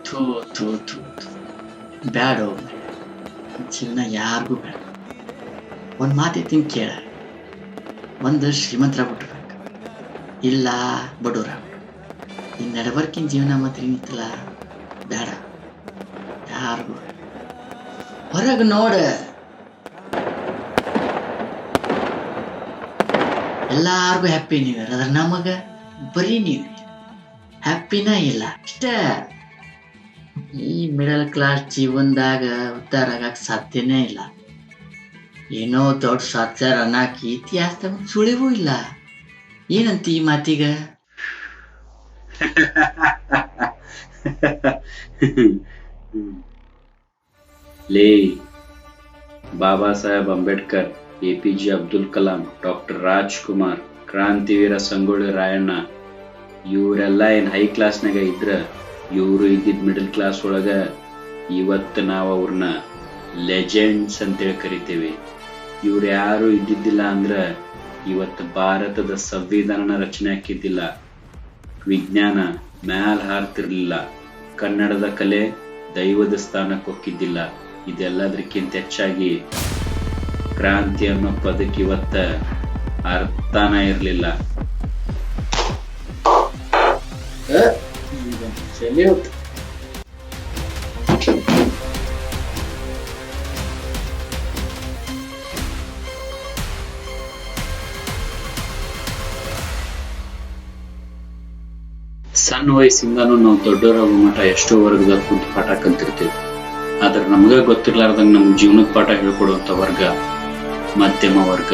ಥೂ ಥೂ ಥೂ ಥೂ. ಬ್ಯಾಡ ಹೋಗ್ರಿ, ಜೀವನ ಯಾರಿಗೂ ಬೇಡ. ಒಂದು ಮಾತೈತಿನ ಕೇಳ, ಒಂದು ಶ್ರೀಮಂತರಾಗ್ಬಿಟ್ಬೇಕು, ಇಲ್ಲ ಬಡವರಾಗ್ಬಿಟ್ಟು. ಈ ನಡಬರ್ಕಿನ ಜೀವನ ಮಾತ್ರ ಏನಿತ್ತಲ್ಲ, ಬೇಡ ಯಾರಿಗೂ. ಹೊರಗೆ ನೋಡ, ಎಲ್ಲಾರ್ಗು ಹ್ಯಾಪಿ ನ್ಯೂ ಇಯರ್. ಅದ್ರ ನಮಗ ಬರೀ ನ್ಯೂ ಇಯರ್, ಹ್ಯಾಪಿನ ಇಲ್ಲ ಅಷ್ಟೇ. ಈ ಮಿಡಲ್ ಕ್ಲಾಸ್ ಜೀವನದಾಗ ಉದ್ಧಾರ ಆಗಕ್ಕೆ ಸಾಧ್ಯನೇ ಇಲ್ಲ. ಏನೋ ದೊಡ್ಡ ಸಾಧ್ಯ ಅನ್ನಕ್ಕೆ ಇತಿಹಾಸದಾಗ ಒಂದು ಸುಳಿವೂ ಇಲ್ಲ. ಏನಂತ ಈ ಮಾತಿಗ? ಲೇ, ಬಾಬಾ ಸಾಹೇಬ್ ಅಂಬೇಡ್ಕರ್, APJ ಅಬ್ದುಲ್ ಕಲಾಂ, ಡಾಕ್ಟರ್ ರಾಜ್ಕುಮಾರ್, ಕ್ರಾಂತಿವೀರ ಸಂಗೊಳ್ಳಿ ರಾಯಣ್ಣ ಇವರೆಲ್ಲ ಏನ್ ಹೈ ಕ್ಲಾಸ್ನಾಗ ಇದ್ರ, ಇವರು ಇದ್ದಿದ್ ಮಿಡಲ್ ಕ್ಲಾಸ್ ಒಳಗ ಇವತ್ತು ನಾವು ಅವ್ರನ್ನ ಲೆಜೆಂಡ್ಸ್ ಅಂತೇಳಿ ಕರಿತೇವೆ. ಇವ್ರು ಯಾರು ಇದ್ದಿದ್ದಿಲ್ಲ ಅಂದ್ರ ಇವತ್ತು ಭಾರತದ ಸಂವಿಧಾನ ರಚನೆ ಹಾಕಿದ್ದಿಲ್ಲ, ವಿಜ್ಞಾನ ಮ್ಯಾಲ್ ಹಾರ್ತಿರ್ಲಿಲ್ಲ, ಕನ್ನಡದ ಕಲೆ ದೈವದ ಸ್ಥಾನಕ್ಕೆ ಹೋಗಿದ್ದಿಲ್ಲ. ಇದೆಲ್ಲದಕ್ಕಿಂತ ಹೆಚ್ಚಾಗಿ ಕ್ರಾಂತಿ ಅನ್ನೋ ಪದಕ್ಕೆ ಇವತ್ತ ಅರ್ಥನ ಇರ್ಲಿಲ್ಲ. ಸಣ್ಣ ವಯಸ್ಸಿಂದಾನು ನಾವು ದೊಡ್ಡವರಾಗೋ ಮಠ ಎಷ್ಟೋ ವರ್ಗದ ಕುಂತು ಪಾಠ ಕಲ್ತಿರ್ತೇವೆ. ಆದ್ರೆ ನಮ್ಗ ಗೊತ್ತಿರ್ಲಾರ್ದಂಗ ನಮ್ ಜೀವನದ ಪಾಠ ಹೇಳ್ಕೊಡುವಂತ ವರ್ಗ ಮಧ್ಯಮ ವರ್ಗ.